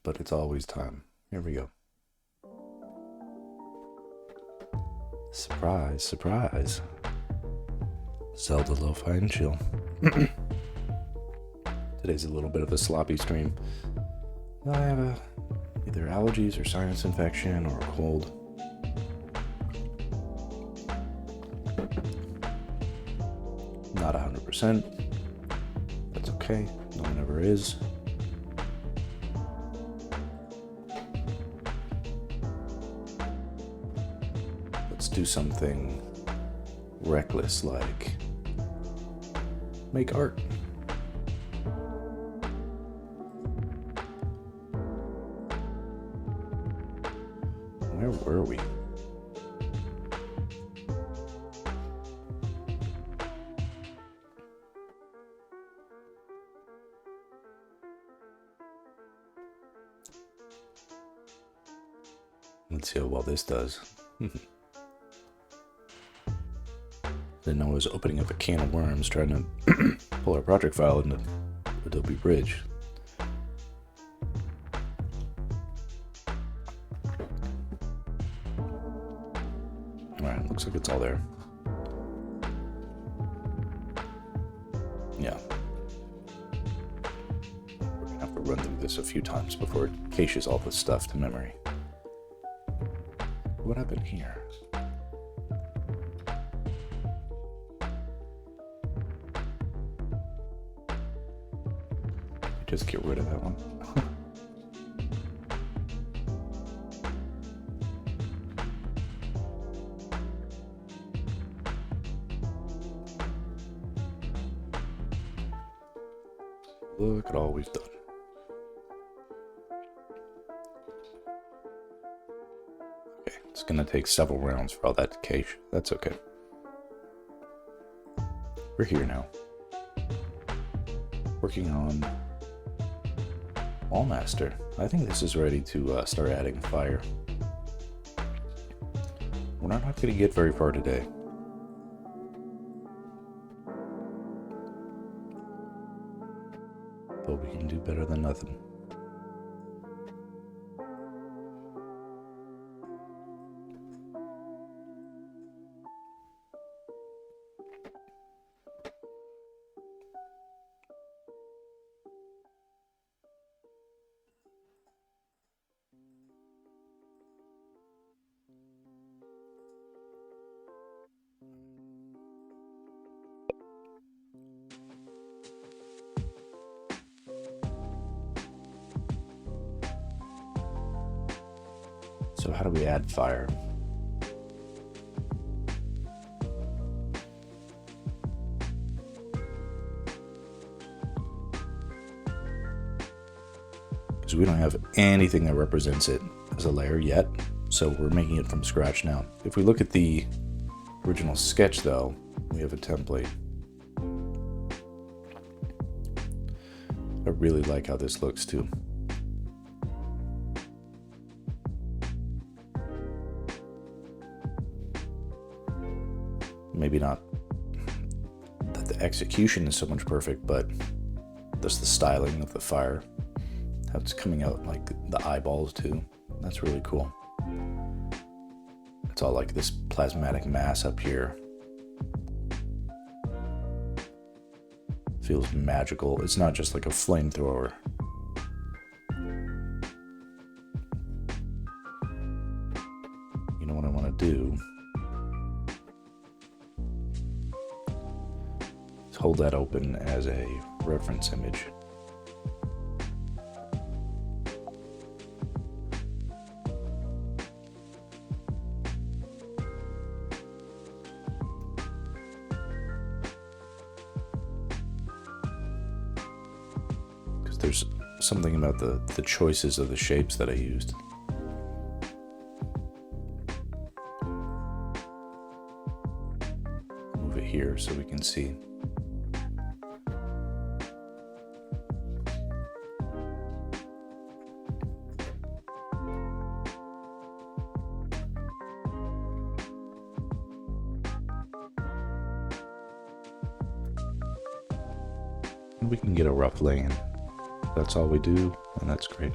but it's always time. Here we go. Surprise, surprise. Zelda Lo-Fi and Chill. Today's a little bit of a sloppy stream. I have either allergies or sinus infection or a cold. Not 100%. That's okay. No one ever is. Let's do something reckless like make art. Where were we? Let's see how well this does. Didn't know I was opening up a can of worms trying to pull our project file into Adobe Bridge. Alright, looks like it's all there. Yeah. We're gonna have to run through this a few times before it caches all this stuff to memory. What happened here? Just get rid of that one. Look at all we've done. Okay, it's gonna take several rounds for all that to cache. That's okay. We're here now. Working on Wallmaster. I think this is ready to start adding fire. We're not going to get very far today. But we can do better than nothing. So how do we add fire? Because we don't have anything that represents it as a layer yet, so we're making it from scratch now. If we look at the original sketch though, we have a template. I really like how this looks too. Maybe not that the execution is so much perfect, but just the styling of the fire, how it's coming out like the eyeballs too. That's really cool. It's all like this plasmatic mass up here. Feels magical. It's not just like a flamethrower. You know what I want to do? Hold that open as a reference image. Because there's something about the choices of the shapes that I used. Move it here so we can see. We can get a rough lay-in. That's all we do, and that's great.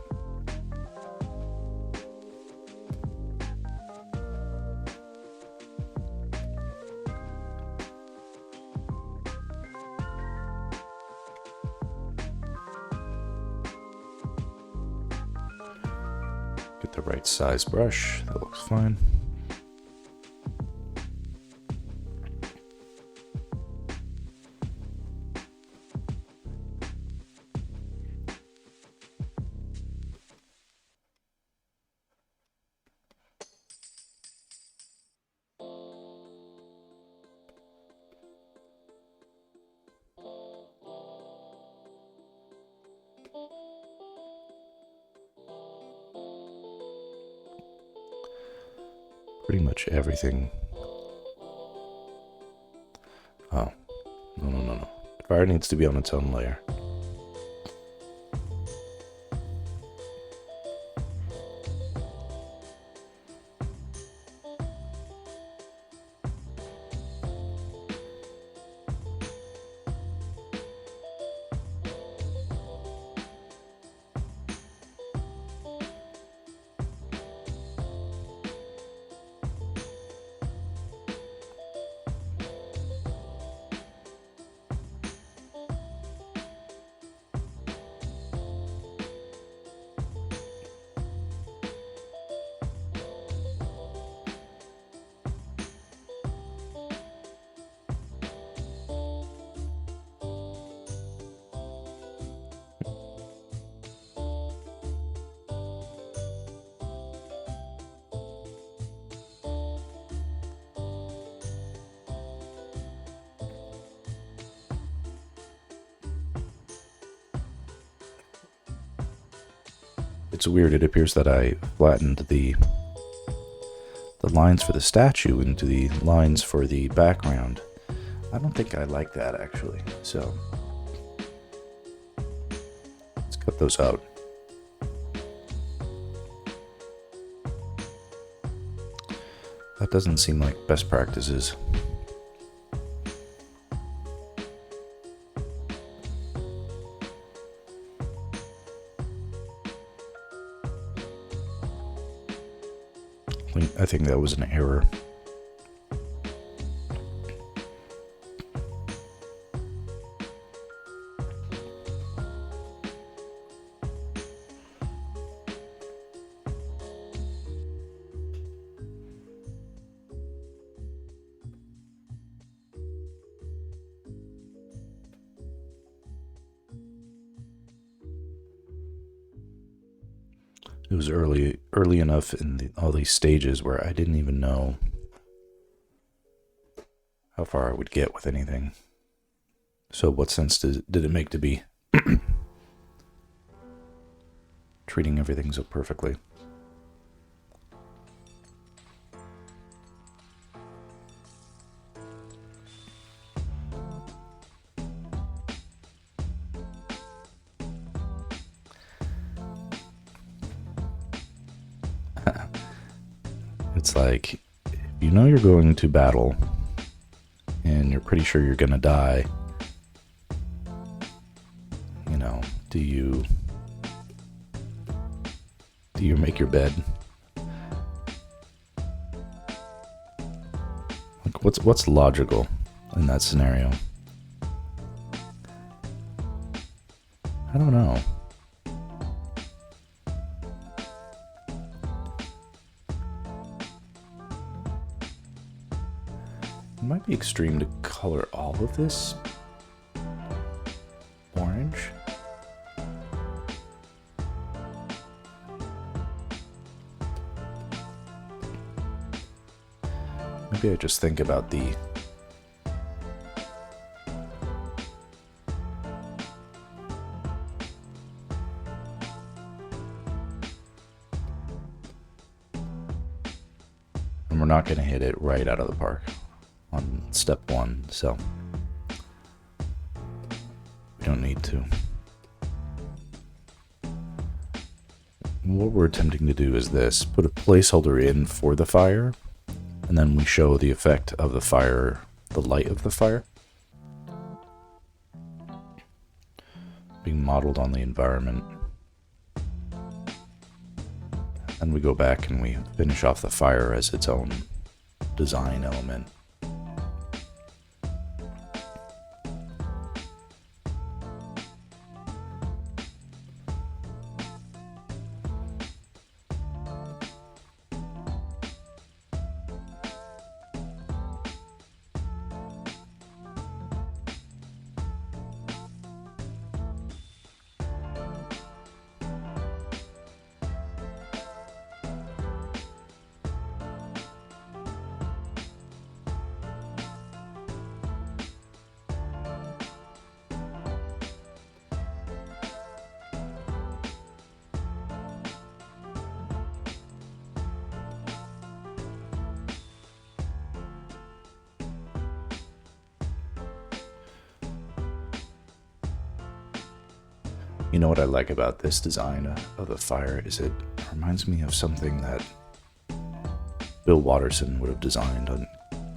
Get the right size brush. That looks fine. Pretty much everything. Oh, no. Fire needs to be on its own layer. It's weird, it appears that I flattened the lines for the statue into the lines for the background. I don't think I like that, actually, so let's cut those out. That doesn't seem like best practices. I think that was an error. It was early enough in all these stages where I didn't even know how far I would get with anything. So what sense did it make to be treating everything so perfectly? It's like, you know you're going to battle and you're pretty sure you're gonna die. You know, do you make your bed? Like, what's logical in that scenario? I don't know. It might be extreme to color all of this orange. Maybe I just think about the and we're not going to hit it right out of the park on step one, so we don't need to. What we're attempting to do is this: put a placeholder in for the fire, and then we show the effect of the fire, the light of the fire, being modeled on the environment. And we go back and we finish off the fire as its own design element. You know what I like about this design of the fire is it reminds me of something that Bill Watterson would have designed on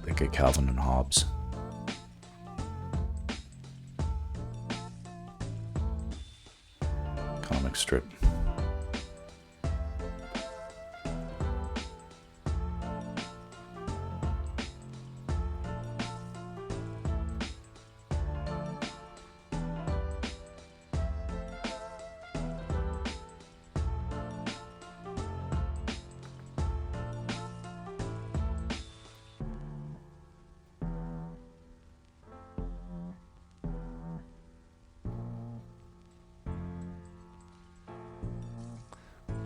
like a Calvin and Hobbes. Comic strip.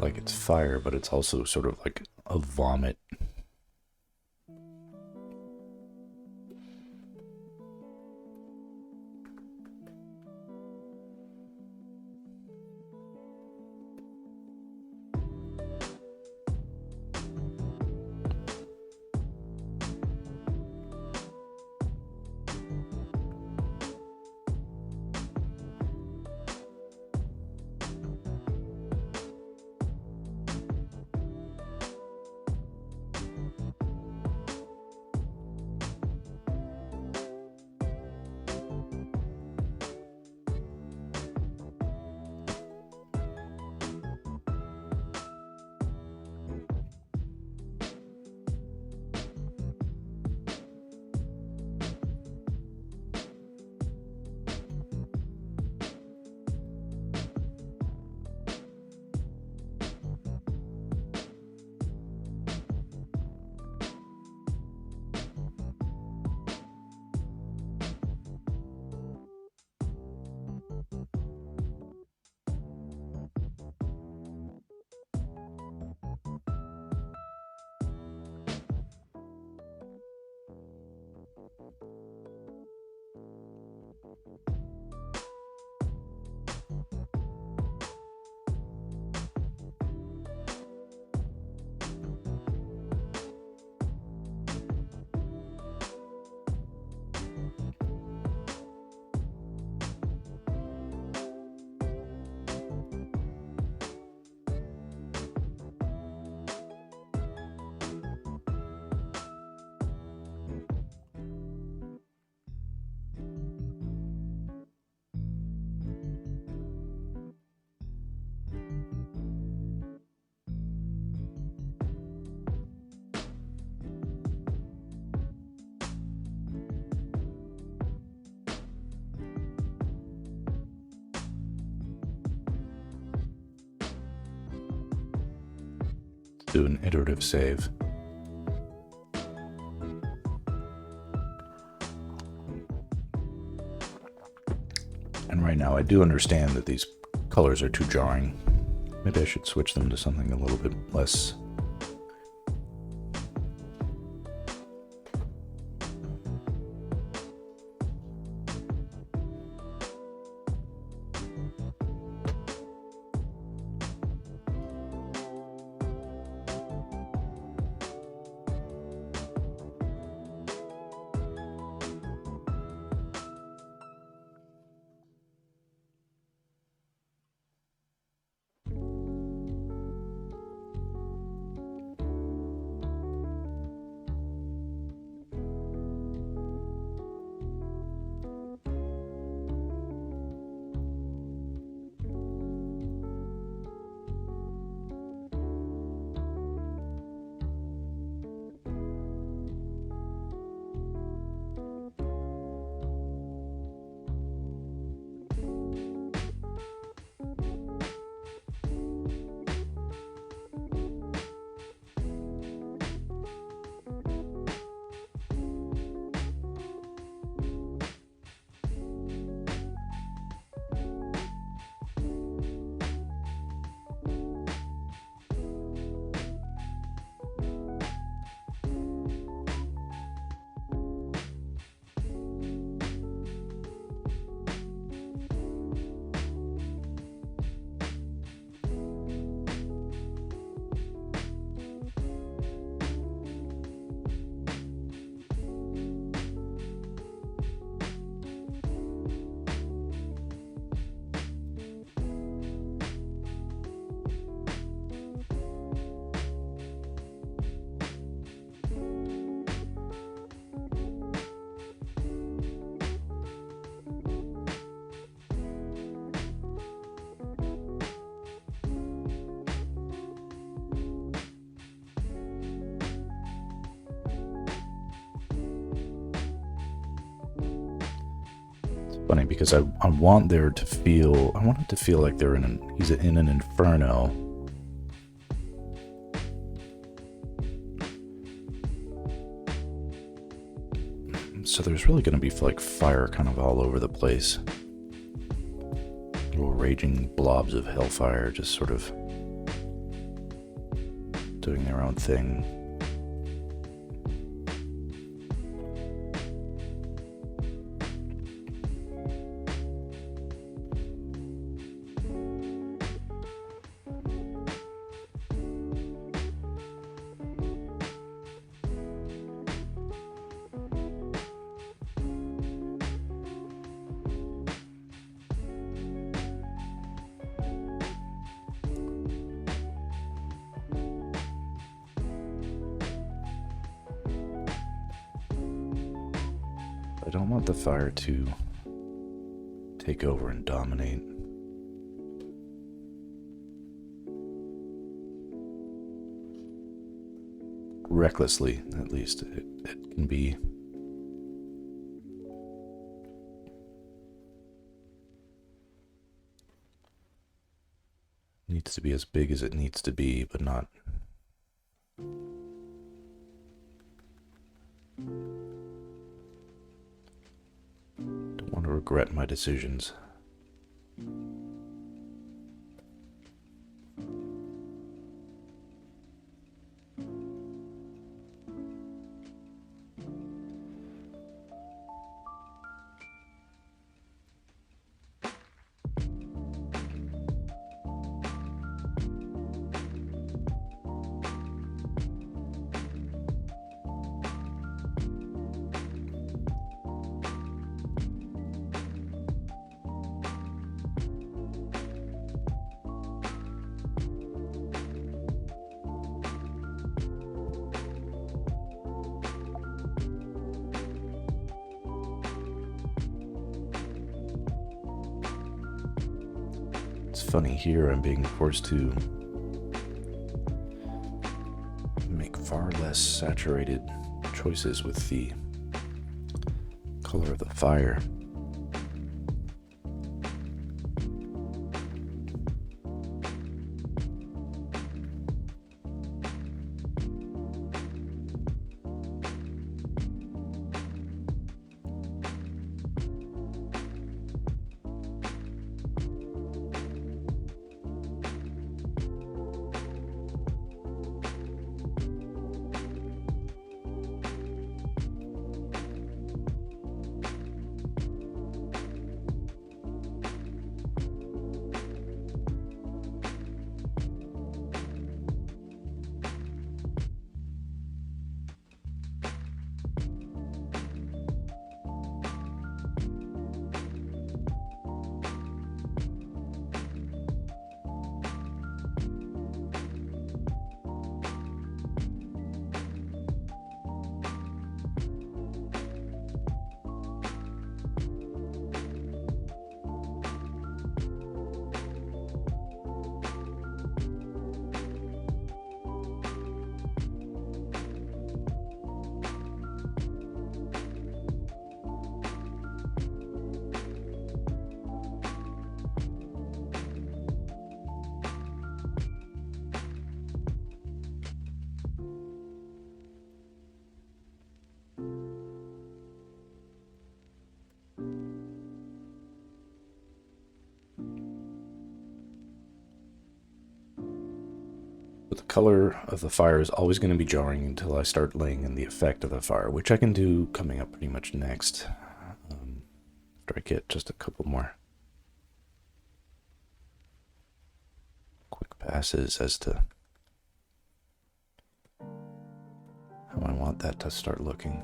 Like it's fire, but it's also sort of like a vomit. Do an iterative save. And right now I do understand that these colors are too jarring. Maybe I should switch them to something a little bit less. Funny because I want there to feel, I want it to feel like they're he's in an inferno. So there's really going to be like fire kind of all over the place. Little raging blobs of hellfire just sort of doing their own thing. I don't want the fire to take over and dominate. Recklessly, at least, it can be. Needs to be as big as it needs to be, but not. Don't want to regret my decisions. It's funny here, I'm being forced to make far less saturated choices with the color of the fire. But the color of the fire is always going to be jarring until I start laying in the effect of the fire, which I can do coming up pretty much next, after I get just a couple more quick passes as to how I want that to start looking.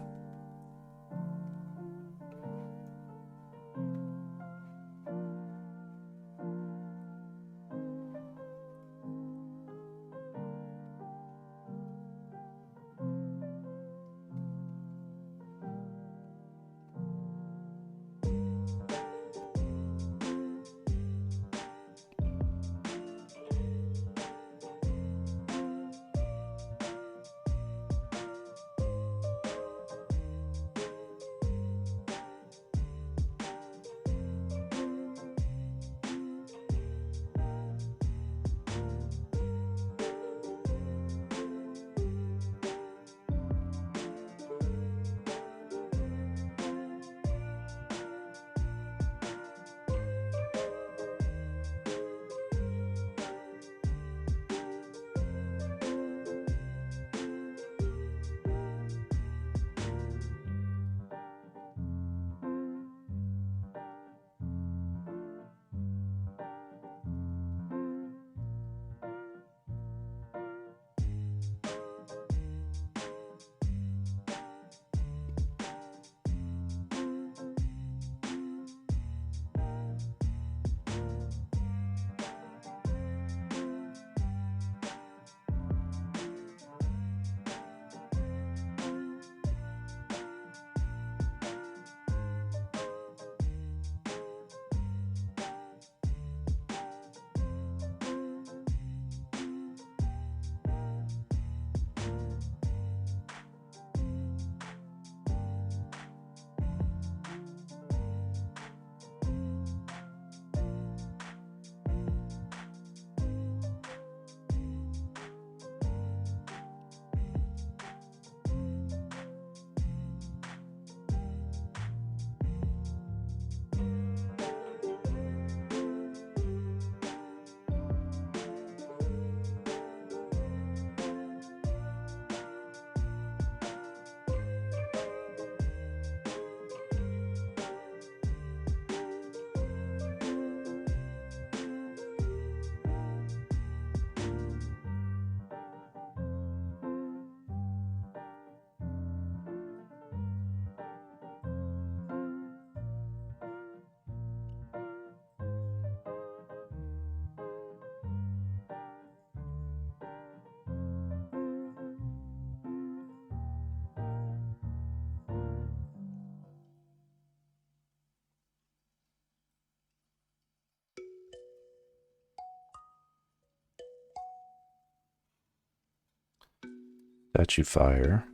Statue fire.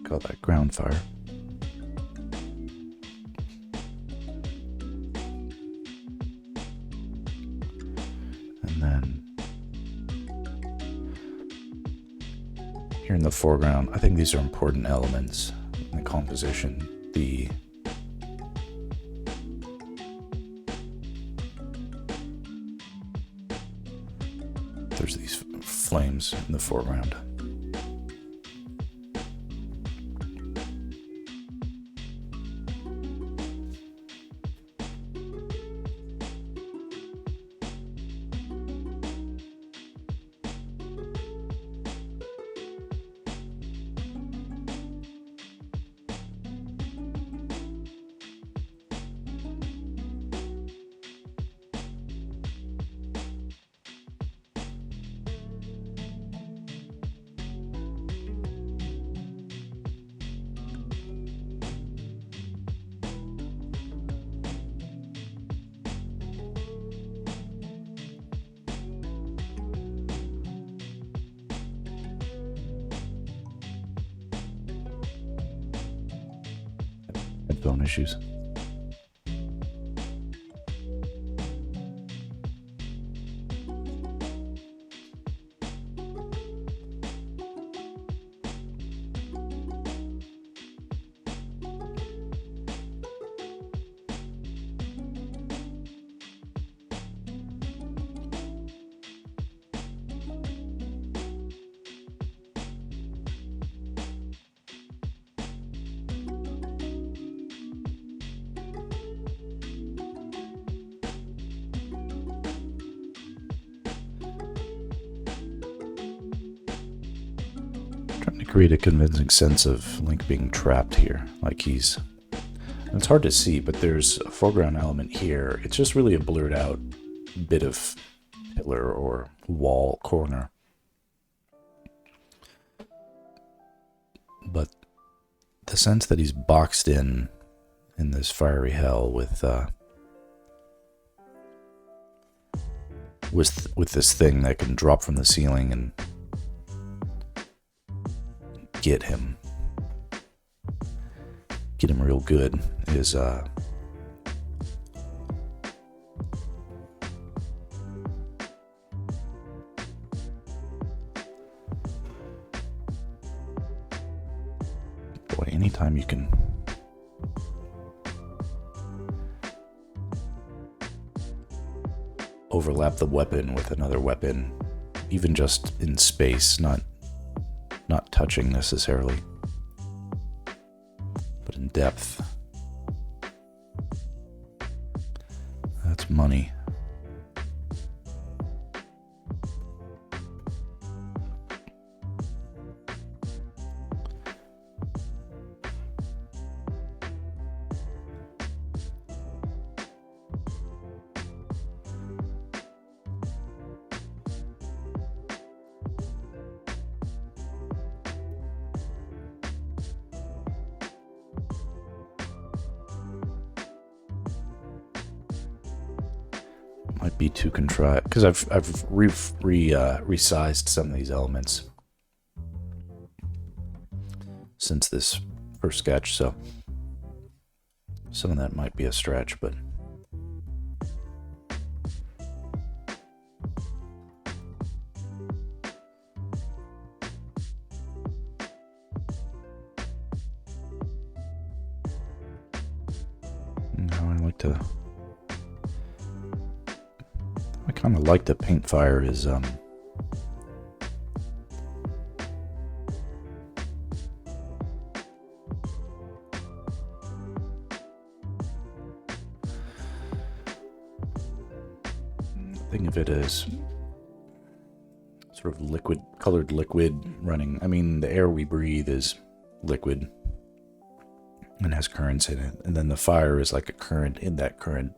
Call that ground fire. And then here in the foreground, I think these are important elements in the composition. There's these flames in the foreground. Headphone issues. Trying to create a convincing sense of Link being trapped here, like he's... It's hard to see, but there's a foreground element here. It's just really a blurred out bit of pillar or wall corner. But the sense that he's boxed in this fiery hell with this thing that can drop from the ceiling and get him real good is boy, anytime you can overlap the weapon with another weapon, even just in space, not touching necessarily, but in depth. That's money. Might be too contrived because I've resized some of these elements since this first sketch, so some of that might be a stretch, but I kind of like to paint fire is think of it as sort of colored liquid running. I mean, the air we breathe is liquid and has currents in it, and then the fire is like a current in that current.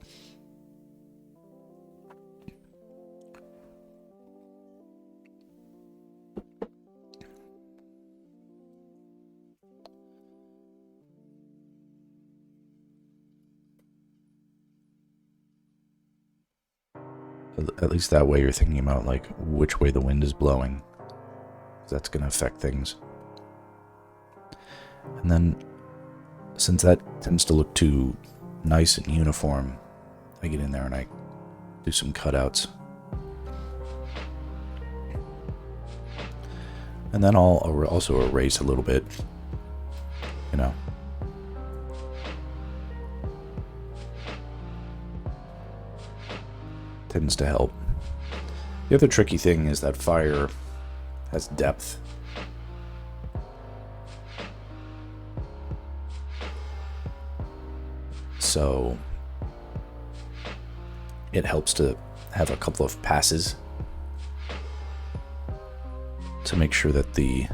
At least that way you're thinking about like which way the wind is blowing. That's going to affect things. And then, since that tends to look too nice and uniform, I get in there and I do some cutouts. And then I'll also erase a little bit, you know. Tends to help. The other tricky thing is that fire has depth. So it helps to have a couple of passes to make sure that the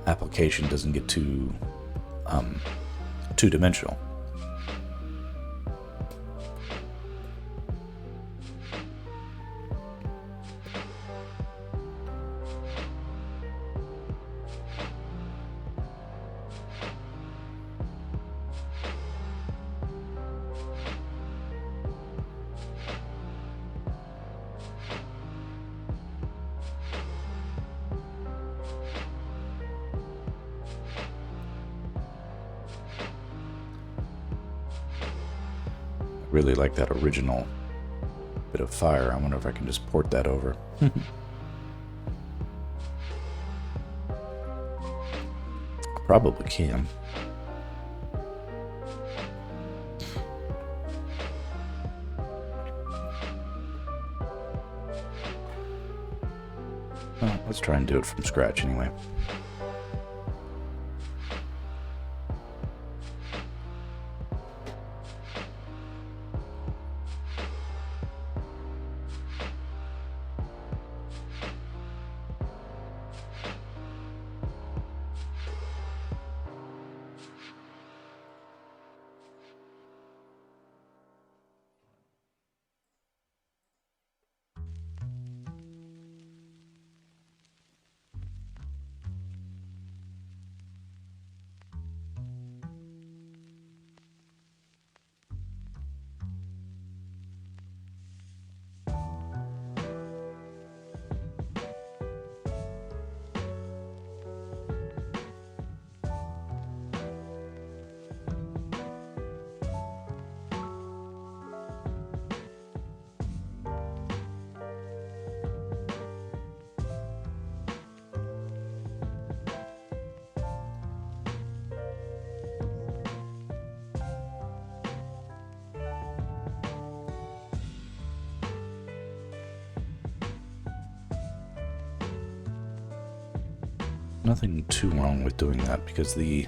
application doesn't get too two-dimensional. Really like that original bit of fire. I wonder if I can just port that over. Probably can. Well, let's try and do it from scratch anyway. Nothing too wrong with doing that because the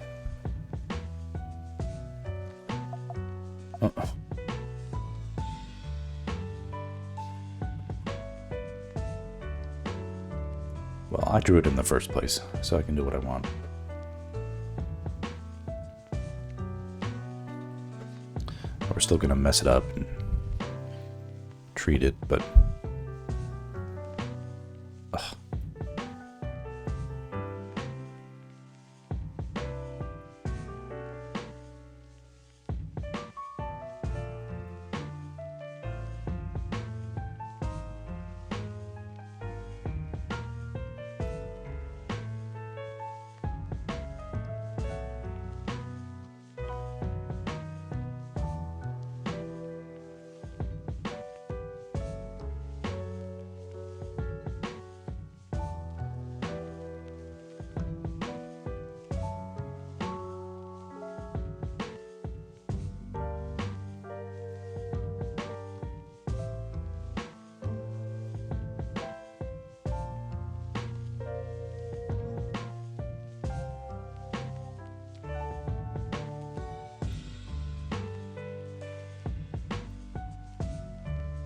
well, I drew it in the first place, so I can do what I want. We're still gonna mess it up and treat it, but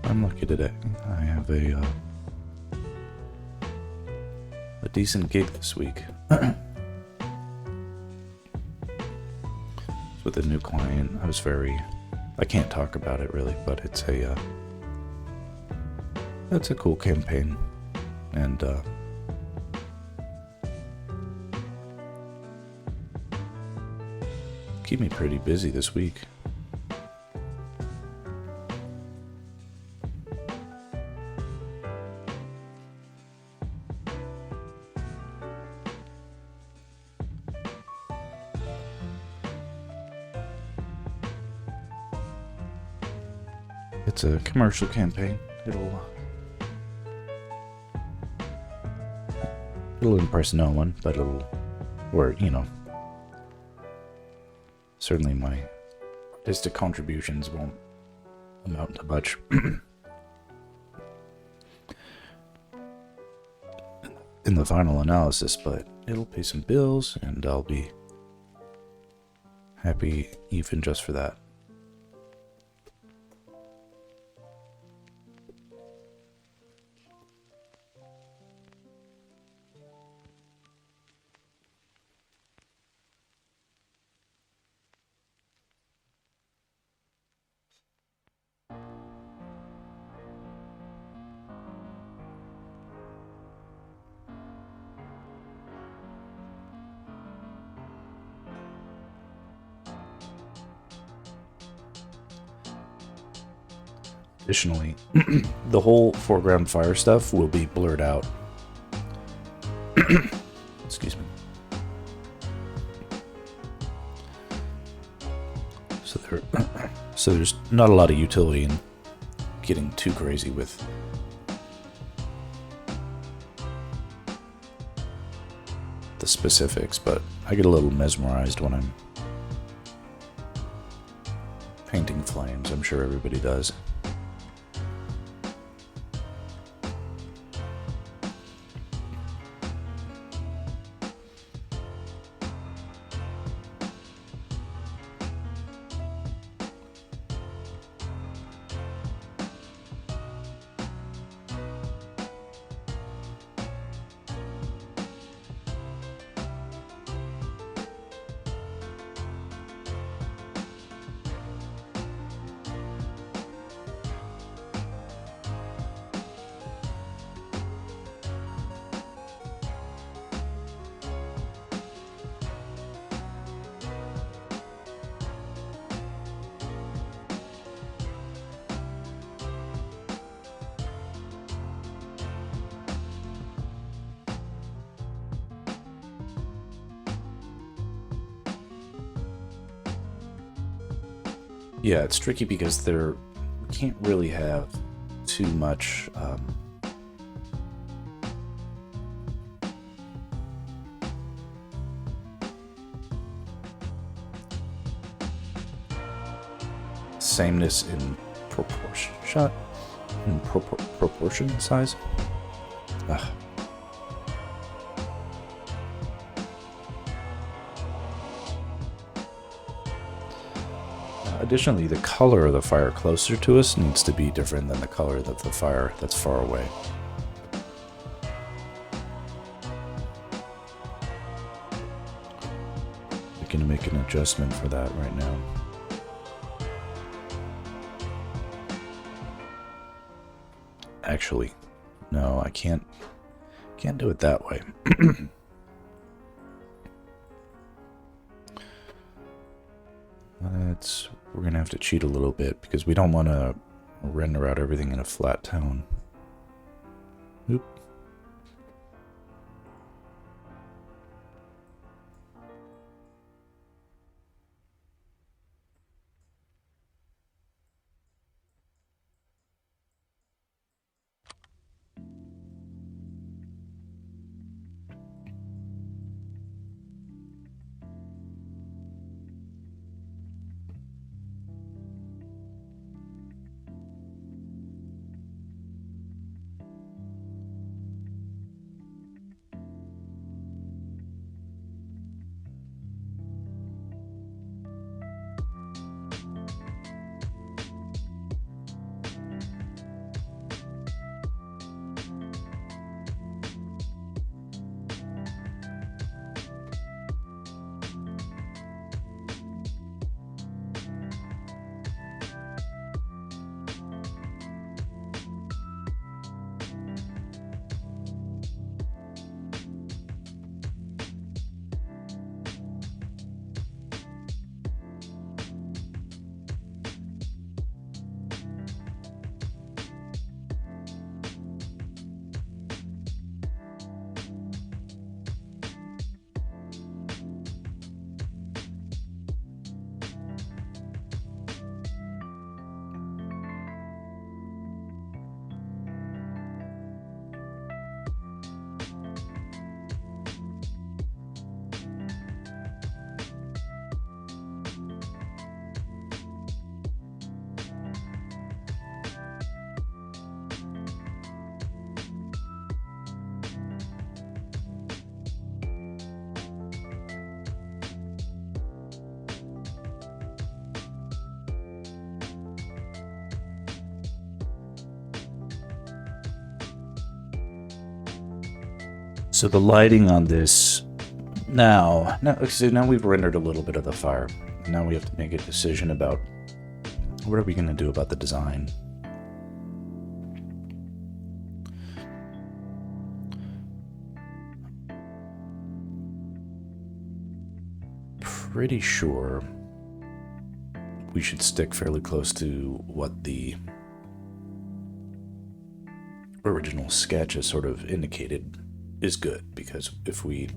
I'm lucky today. I have a decent gig this week. It's with a new client. I can't talk about it really, but it's a cool campaign, and keep me pretty busy this week. It's a commercial campaign. It'll impress no one, but certainly my artistic contributions won't amount to much. In the final analysis, but it'll pay some bills, and I'll be happy even just for that. Additionally, the whole foreground fire stuff will be blurred out. Excuse me. So there's not a lot of utility in getting too crazy with the specifics, but I get a little mesmerized when I'm painting flames. I'm sure everybody does. Yeah, it's tricky because we can't really have too much sameness in proportion size. Ugh. Additionally, the color of the fire closer to us needs to be different than the color of the fire that's far away. We can make an adjustment for that right now. Actually, no, I can't do it that way. We're gonna have to cheat a little bit because we don't want to render out everything in a flat tone. Oop. So the lighting on this now we've rendered a little bit of the fire. Now we have to make a decision about what are we going to do about the design. Pretty sure we should stick fairly close to what the original sketch has sort of indicated is good, because if we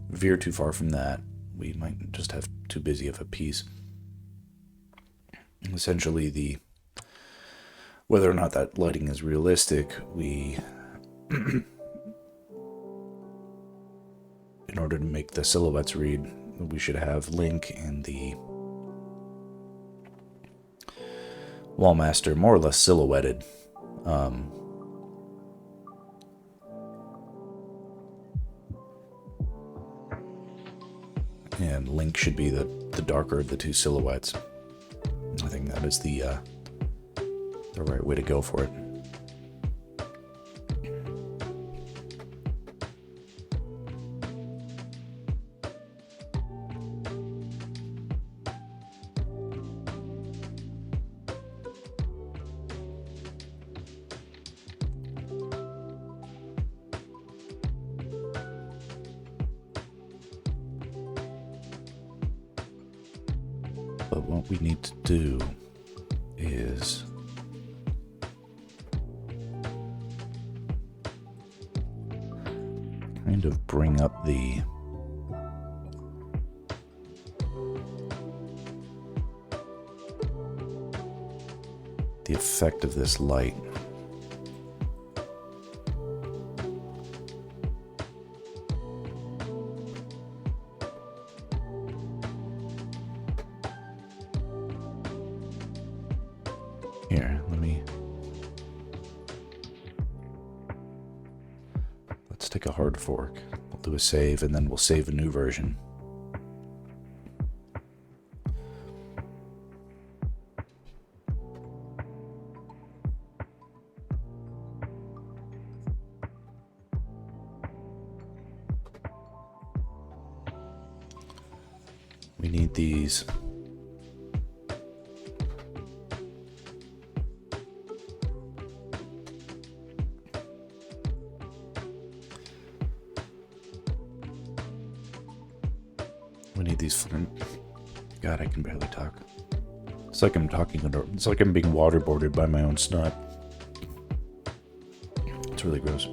veer too far from that, we might just have too busy of a piece. Essentially, whether or not that lighting is realistic, we in order to make the silhouettes read, we should have Link and the Wallmaster more or less silhouetted. And Link should be the darker of the two silhouettes. I think that is the right way to go for it. But what we need to do is kind of bring up the effect of this light. Here, let's take a hard fork. We'll do a save, and then we'll save a new version. We need these. We need these. God, I can barely talk. It's like I'm talking under. It's like I'm being waterboarded by my own snot. It's really gross.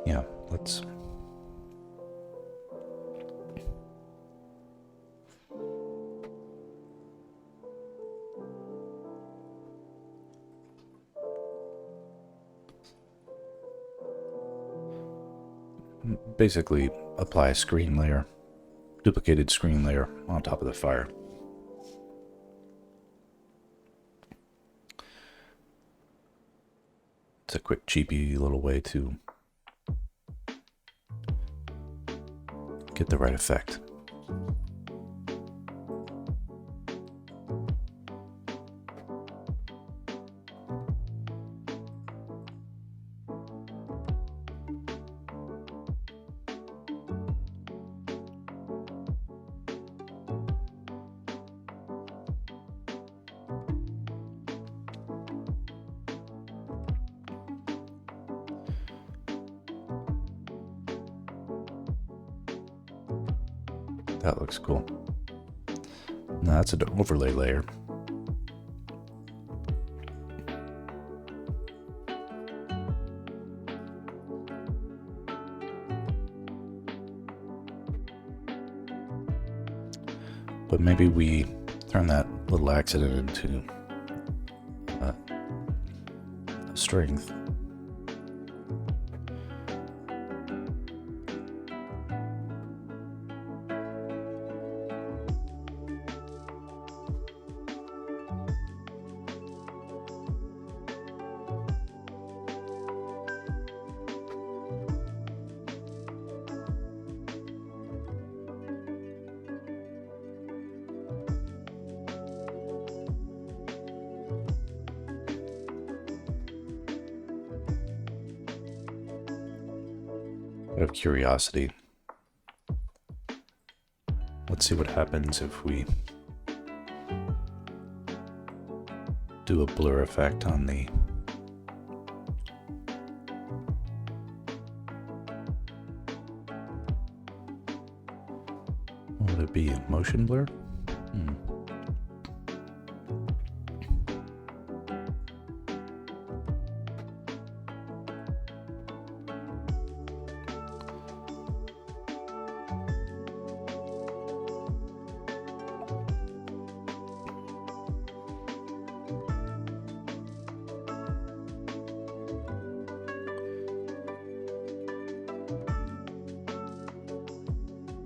Yeah, let's. Basically, apply a screen layer, duplicated screen layer on top of the fire. It's a quick, cheapy little way to get the right effect. That looks cool. Now that's an overlay layer. But maybe we turn that little accident into a strength. Out of curiosity, let's see what happens if we do a blur effect on the what would it be? A motion blur?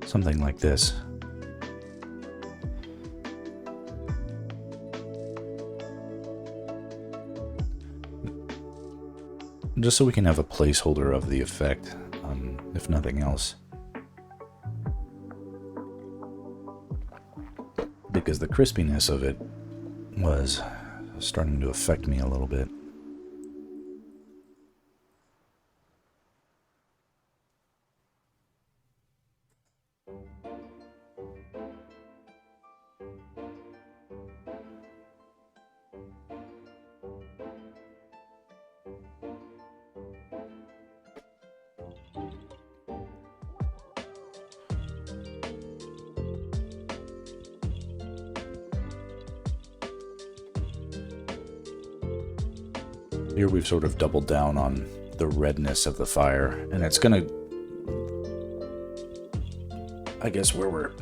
Something like this. Just so we can have a placeholder of the effect, if nothing else. Because the crispiness of it was starting to affect me a little bit. Here we've sort of doubled down on the redness of the fire, and it's gonna, I guess, where we're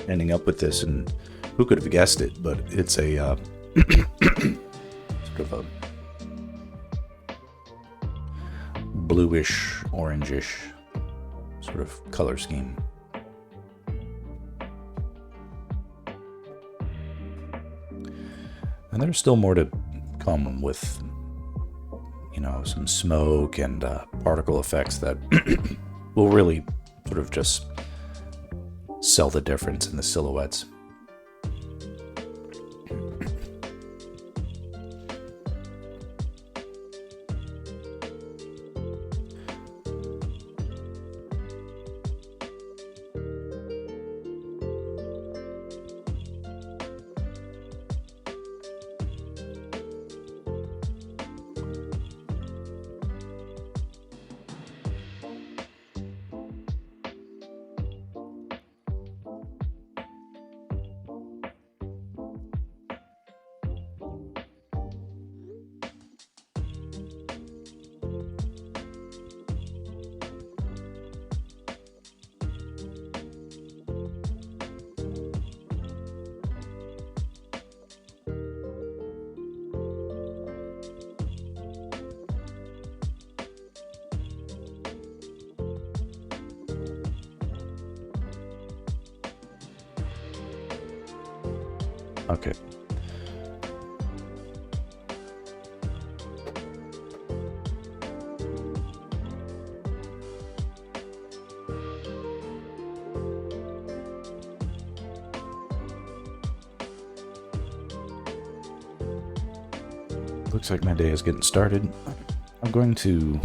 ending up with this, and who could have guessed it, but it's a sort of a bluish, orangish sort of color scheme. And there's still more to come with, you know, some smoke and particle effects that will really sort of just sell the difference in the silhouettes. Okay. Looks like my day is getting started. I'm going to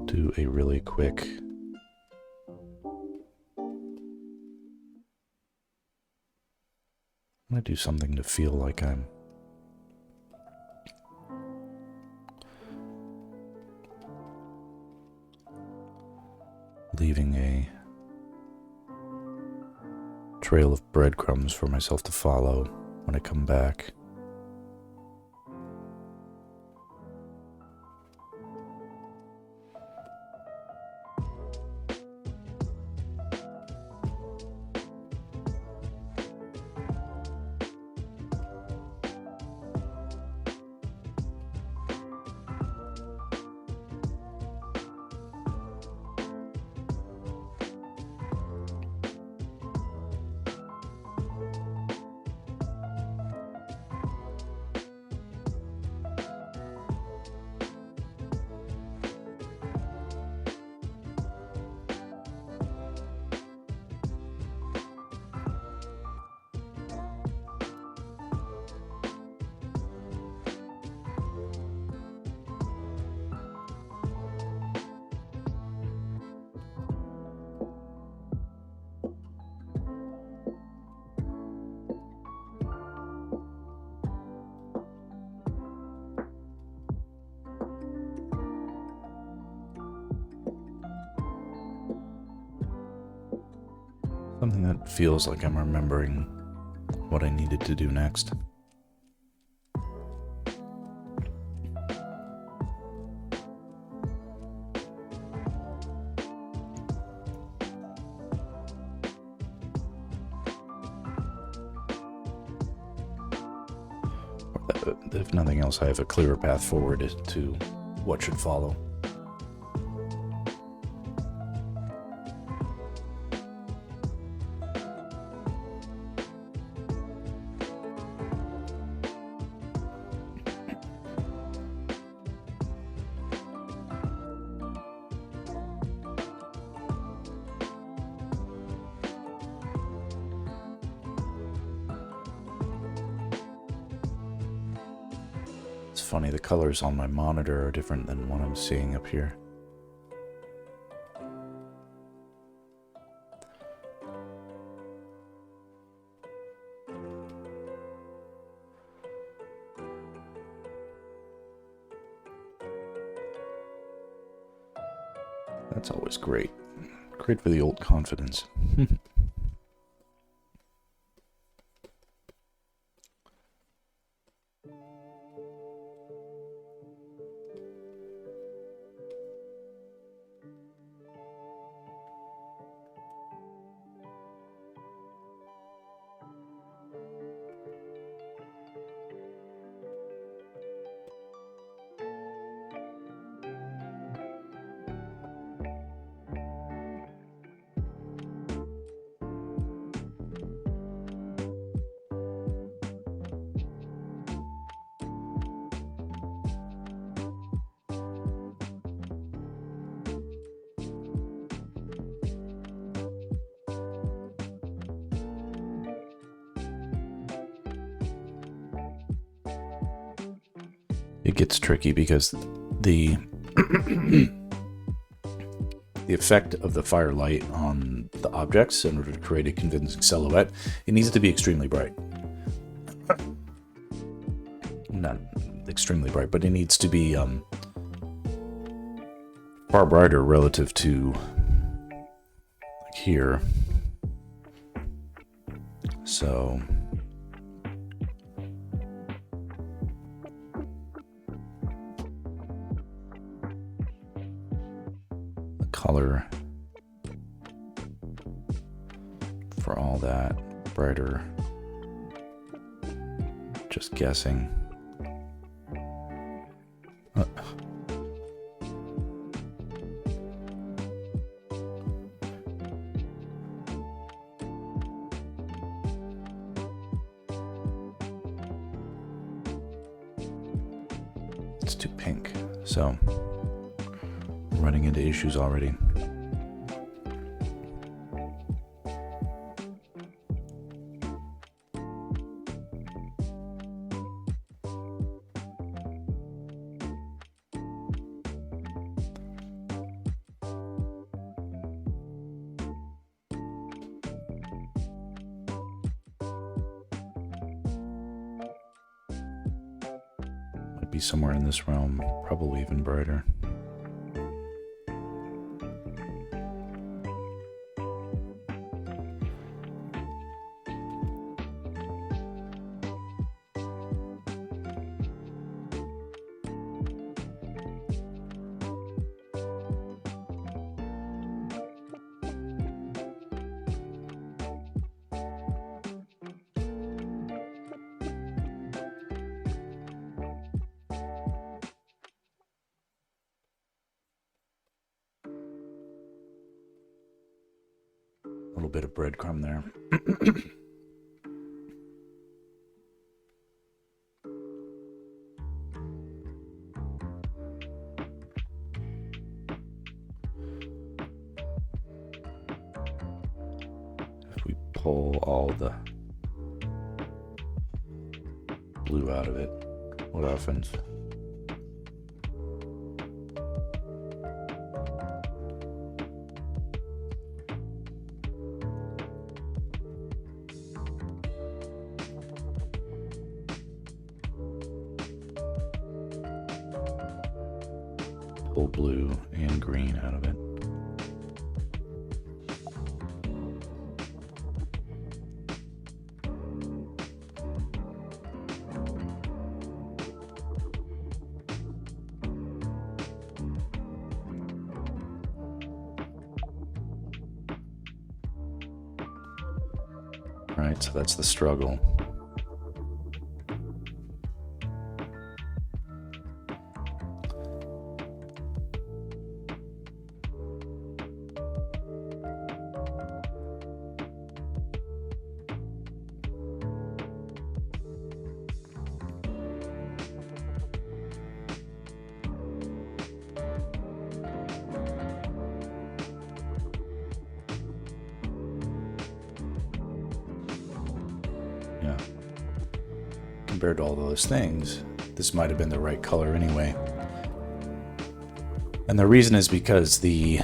do a really quick I'm going to do something to feel like I'm leaving a trail of breadcrumbs for myself to follow when I come back. Something that feels like I'm remembering what I needed to do next. If nothing else, I have a clearer path forward to what should follow. Funny, the colors on my monitor are different than what I'm seeing up here. That's always great. Great for the old confidence. It gets tricky because the the effect of the firelight on the objects in order to create a convincing silhouette, it needs to be extremely bright. Not extremely bright, but it needs to be far brighter relative to like here. So color for all that brighter. Just guessing. It's too pink, so I'm running into issues already. Be somewhere in this realm, probably even brighter. A little bit of breadcrumb there. If we pull all the blue out of it, what happens? Pull blue and green out of it. Right, so that's the struggle. Yeah. Compared to all those things, this might have been the right color anyway. And the reason is because the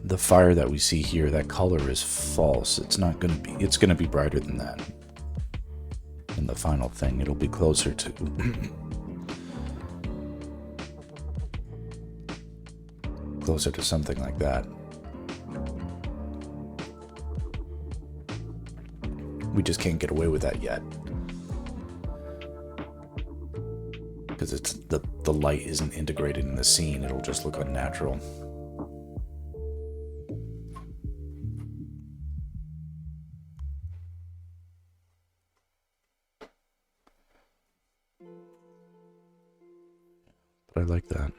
the fire that we see here, that color is false. It's not going to be, it's going to be brighter than that. In the final thing, it'll be closer to closer to something like that. We just can't get away with that yet. Because it's the light isn't integrated in the scene, it'll just look unnatural. But I like that.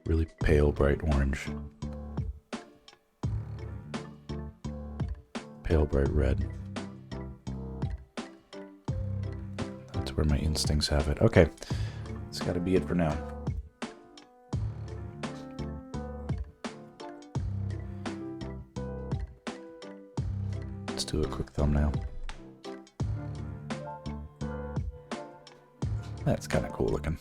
Really pale, bright orange. Pale, bright red. That's where my instincts have it. Okay, that's got to be it for now. Let's do a quick thumbnail. That's kind of cool looking.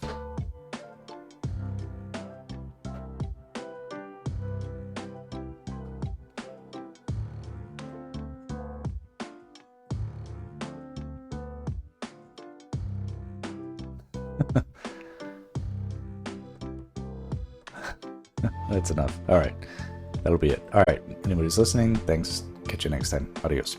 That's enough. All right. That'll be it. All right. Anybody's listening, thanks. Catch you next time. Adios.